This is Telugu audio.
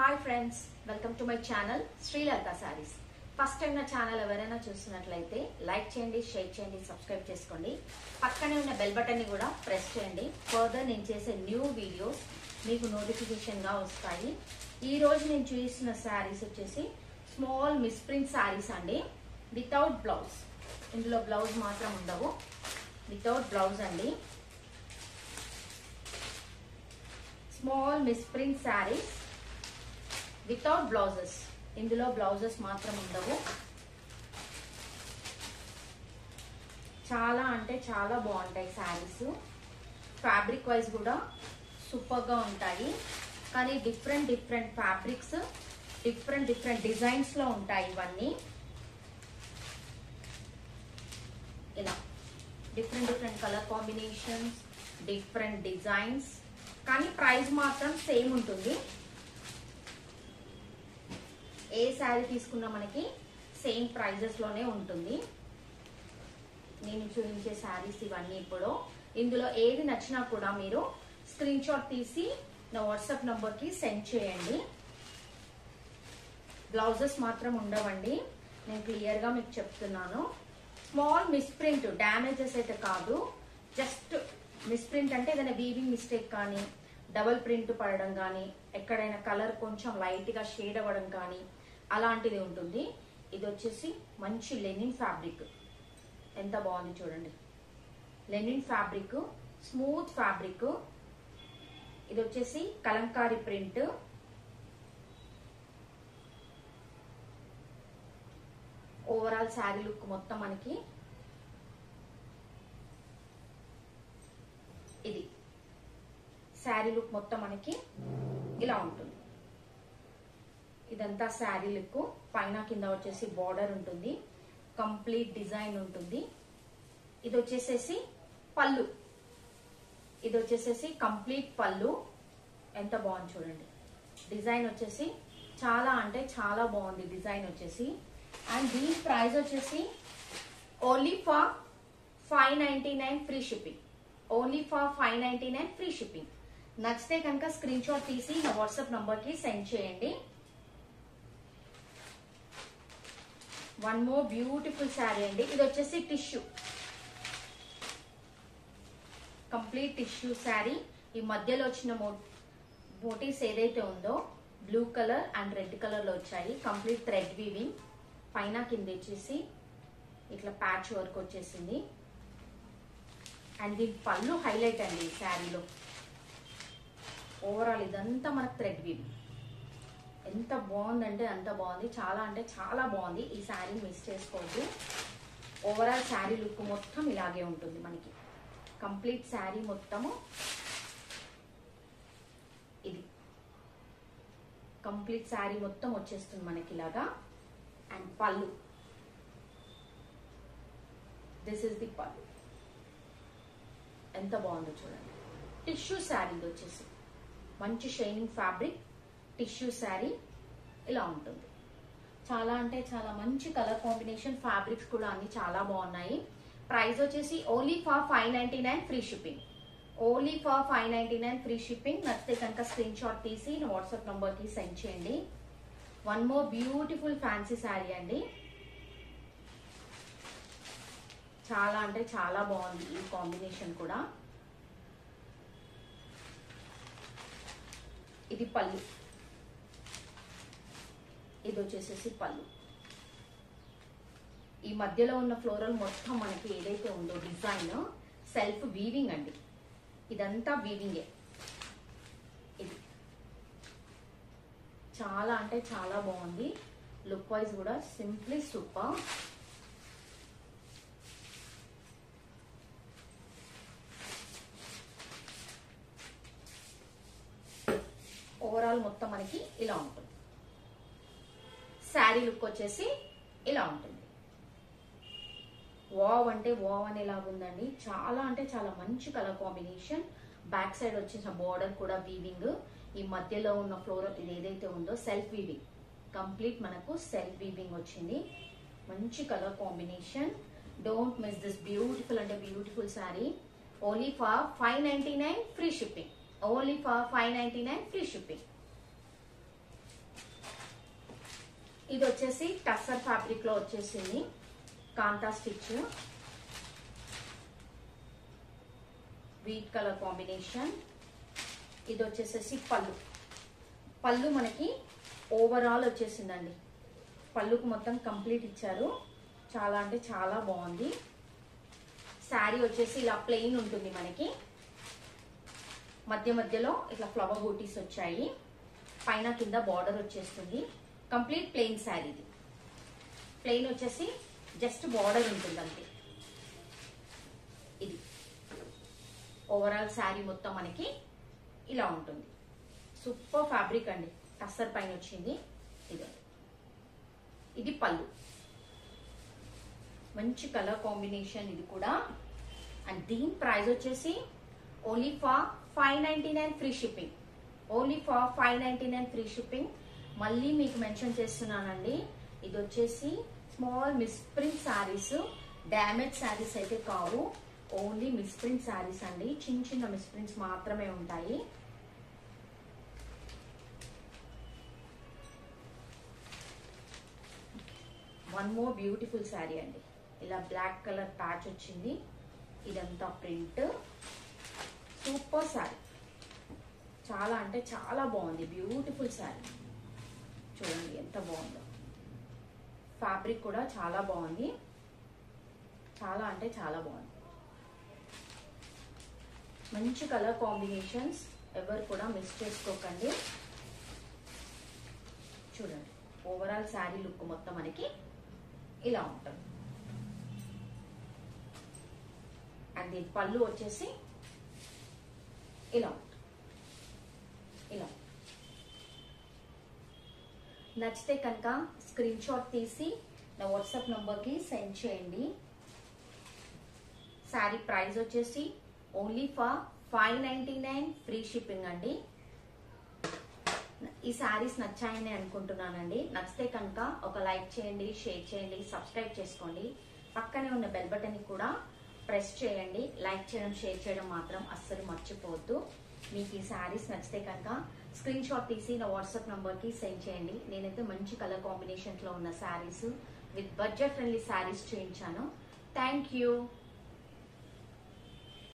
Hi friends, welcome to my channel Sri Lalitha saris. First time నా ఛానల్ ఎవరైనా చూస్తున్నట్లయితే లైక్ చేయండి, షేర్ చేయండి, సబ్స్క్రైబ్ చేసుకోండి. పక్కనే ఉన్న బెల్ బటన్ ని కూడా ప్రెస్ చేయండి. ఫర్దర్ నేను చేసే న్యూ వీడియోస్ మీకు నోటిఫికేషన్ గా వస్తాయి. ఈ రోజు నేను చూసిన సారీస్ వచ్చేసి స్మాల్ మిస్ప్రింట్ సారీస్ అండి, వితౌట్ బ్లౌజ్. ఇందులో బ్లౌజ్ మాత్రం ఉండవు, వితౌట్ బ్లౌజ్ అండి. Small misprint saris without blouses. ఇందులో బ్లౌజెస్ మాత్రం ఉండవు. చాలా అంటే చాలా బాగుంటాయి శారీస్. ఫ్యాబ్రిక్ వైజ్ కూడా సూపర్ గా ఉంటాయి. కానీ different different fabrics, different different designs లో ఉంటాయి. ఇవన్నీ ఇలా different different colour combinations, different designs, కానీ ప్రైస్ మాత్రం సేమ్ ఉంటుంది. ఏ శారీ తీసుకున్నా మనకి సేమ్ ప్రైజెస్ లోనే ఉంటుంది. నేను చూపించే శారీస్ ఇవన్నీ. ఇప్పుడు ఇందులో ఏది నచ్చినా కూడా మీరు స్క్రీన్ షాట్ తీసి నా వాట్సాప్ నంబర్ కి సెండ్ చేయండి. బ్లౌజెస్ మాత్రం ఉండవండి, నేను క్లియర్ గా మీకు చెప్తున్నాను. స్మాల్ మిస్ప్రింట్, డ్యామేజెస్ అయితే కాదు, జస్ట్ మిస్ప్రింట్ అంటే ఏదైనా వీవింగ్ మిస్టేక్ కానీ, డబుల్ ప్రింట్ పడడం కానీ, ఎక్కడైనా కలర్ కొంచెం లైట్ గా షేడ్ అవ్వడం కానీ అలాంటిది ఉంటుంది. ఇది వచ్చేసి మంచి లెనిన్ ఫ్యాబ్రిక్, ఎంత బాగుంది చూడండి. Linen fabric, smooth fabric. ఇది వచ్చేసి Kalamkari print. Overall sari look మొత్తం మనకి ఇది. శారీ లుక్ మొత్తం మనకి ఇలా ఉంటుంది. ఇదంతా శారీ లుక్. పైన కింద వచ్చేసి బార్డర్ ఉంటుంది, కంప్లీట్ డిజైన్ ఉంటుంది. ఇది వచ్చేసేసి పళ్ళు. ఇది వచ్చేసేసి కంప్లీట్ పళ్ళు. ఎంత బాగుంది చూడండి. డిజైన్ వచ్చేసి చాలా అంటే చాలా బాగుంది డిజైన్ వచ్చేసి. అండ్ దీని ప్రైస్ వచ్చేసి only for 599 free shipping. Only for 599 free shipping. నచ్చితే కనుక స్క్రీన్ షాట్ తీసి నా వాట్సాప్ నంబర్ కి సెండ్ చేయండి. వన్ మోర్ బ్యూటిఫుల్ శారీ అండి. ఇది వచ్చేసి టిష్యూ, కంప్లీట్ టిష్యూ శారీ. ఈ మధ్యలో వచ్చిన మోటివ్స్ ఏదైతే ఉందో blue colour and red colour లో వచ్చాయి. Complete thread weaving. పైన కింద వచ్చేసి ఇట్లా ప్యాచ్ వర్క్ వచ్చేసింది. అండ్ దీని పళ్ళు హైలైట్ అండి ఈ శారీలో. ఓవరాల్ ఇదంతా మనకు థ్రెడ్ వీవింగ్. ఎంత బాగుందంటే అంత బాగుంది, చాలా అంటే చాలా బాగుంది. ఈ శారీ మిస్ చేసుకోవద్దు. ఓవరాల్ శారీ లుక్ మొత్తం ఇలాగే ఉంటుంది మనకి. కంప్లీట్ శారీ మొత్తము ఇది. కంప్లీట్ శారీ మొత్తం వచ్చేస్తుంది మనకి ఇలాగా. అండ్ పళ్ళు, దిస్ ఇస్ ది పళ్ళు. ఎంత బాగుందో చూడండి. టిష్యూ శారీ వచ్చేసి మంచి షైనింగ్ ఫ్యాబ్రిక్ టిష్యూ శారీ ఇలా ఉంటుంది. చాలా అంటే చాలా మంచి కలర్ కాంబినేషన్, ఫ్యాబ్రిక్స్ కూడా అన్ని చాలా బాగున్నాయి. ప్రైస్ వచ్చేసి only for 599 free shipping. Only for 599 free shipping. నచ్చితే కనుక స్క్రీన్ షాట్ తీసి నా వాట్సాప్ నంబర్ కి సెండ్ చేయండి. One more beautiful fancy sari అండి. చాలా అంటే చాలా బాగుంది ఈ కాంబినేషన్ కూడా. ఇది పళ్ళు. ఇది వచ్చేసేసి పళ్ళు. ఈ మధ్యలో ఉన్న ఫ్లోరల్ మొత్తం మనకి ఏదైతే ఉందో డిజైన్ సెల్ఫ్ వీవింగ్ అండి. ఇదంతా వీవింగే. ఇది చాలా అంటే చాలా బాగుంది. లుక్ వైజ్ కూడా సింప్లీ సూపర్. ఓవరాల్ మొత్తం మనకి ఇలా ఉంటుంది. శారీ లుక్ వచ్చేసి ఇలా ఉంటుంది. వావ్ అంటే వావ్ అనేలాగుందండి. చాలా అంటే చాలా మంచి కలర్ కాంబినేషన్. బ్యాక్ సైడ్ వచ్చేసిన బార్డర్ కూడా వీవింగ్. ఈ మధ్యలో ఉన్న ఫ్లోరల్ ఇది ఏదైతే ఉందో సెల్ఫ్ వీవింగ్. కంప్లీట్ మనకు సెల్ఫ్ వీవింగ్ వచ్చింది. మంచి colour combination. Don't miss this beautiful అంటే beautiful sari. Only for 599 free shipping. Only for 599 free shipping. ఇది వచ్చేసి టస్సర్ ఫ్యాబ్రిక్ లో వచ్చేసింది kantha stitch, wheat colour combination. ఇది వచ్చేసేసి పళ్ళు మనకి ఓవరాల్ వచ్చేసిందండి. పళ్ళుకు మొత్తం కంప్లీట్ ఇచ్చారు. చాలా అంటే చాలా బాగుంది. శారీ వచ్చేసి ఇలా ప్లెయిన్ ఉంటుంది. మనకి మధ్యలో ఇట్లా ఫ్లవర్ బూటీస్ వచ్చాయి. పైన కింద బార్డర్ వచ్చేస్తుంది. Complete plain sari. ఇది ప్లెయిన్ వచ్చేసి జస్ట్ బార్డర్ ఉంటుంది అంతే. ఇది ఓవరాల్ శారీ మొత్తం మనకి ఇలా ఉంటుంది. సూపర్ ఫ్యాబ్రిక్ అండి. టస్సర్ పైన వచ్చింది. ఇది పళ్ళు, మంచి కలర్ కాంబినేషన్ ఇది కూడా. అండ్ దీని ప్రైస్ వచ్చేసి only for 599 free shipping. Only for 599 free shipping. మళ్ళీ మీకు మెన్షన్ చేస్తున్నానండి, ఇది వచ్చేసి small misprint saris, damage saris అయితే కావు. ఓన్లీ మిస్ప్రింట్ శారీస్ అండి. చిన్న మిస్ప్రింట్స్ మాత్రమే ఉంటాయి. వన్ మోర్ బ్యూటిఫుల్ శారీ అండి. ఇలా బ్లాక్ కలర్ ప్యాచ్ వచ్చింది. ఇదంతా ప్రింట్. సూపర్ శారీ. చాలా అంటే చాలా బాగుంది. బ్యూటిఫుల్ శారీ. చూడండి ఎంత బాగుందో. ఫ్యాబ్రిక్ కూడా చాలా బాగుంది. చాలా అంటే చాలా బాగుంది. మంచి కలర్ కాంబినేషన్స్. ఎవరు కూడా మిస్ చేసుకోకండి. చూడండి ఓవరాల్ శారీ లుక్ మొత్తం మనకి ఇలా ఉంటుంది. అండ్ దీని పళ్ళు వచ్చేసి ఇలా ఉంటుంది. ఇలా నచ్చితే కనుక స్క్రీన్ షాట్ తీసి నా వాట్సాప్ నంబర్కి సెండ్ చేయండి. శారీ ప్రైస్ వచ్చేసి ఓన్లీ ఫర్ 599 ఫ్రీ షిప్పింగ్ అండి. ఈ శారీస్ నచ్చాయని అనుకుంటున్నానండి. నచ్చితే కనుక ఒక లైక్ చేయండి, షేర్ చేయండి, సబ్స్క్రైబ్ చేసుకోండి. పక్కనే ఉన్న బెల్ బటన్ కూడా ప్రెస్ చేయండి. లైక్ చేయడం, షేర్ చేయడం మాత్రం అస్సలు మర్చిపోవద్దు. మీకు ఈ శారీస్ నచ్చితే కనుక స్క్రీన్ షాట్ తీసి నా వాట్సాప్ నంబర్కి సెండ్ చేయండి. నేనైతే మంచి కలర్ కాంబినేషన్స్లో ఉన్న saris with budget friendly saris చూపించాను. Thank you.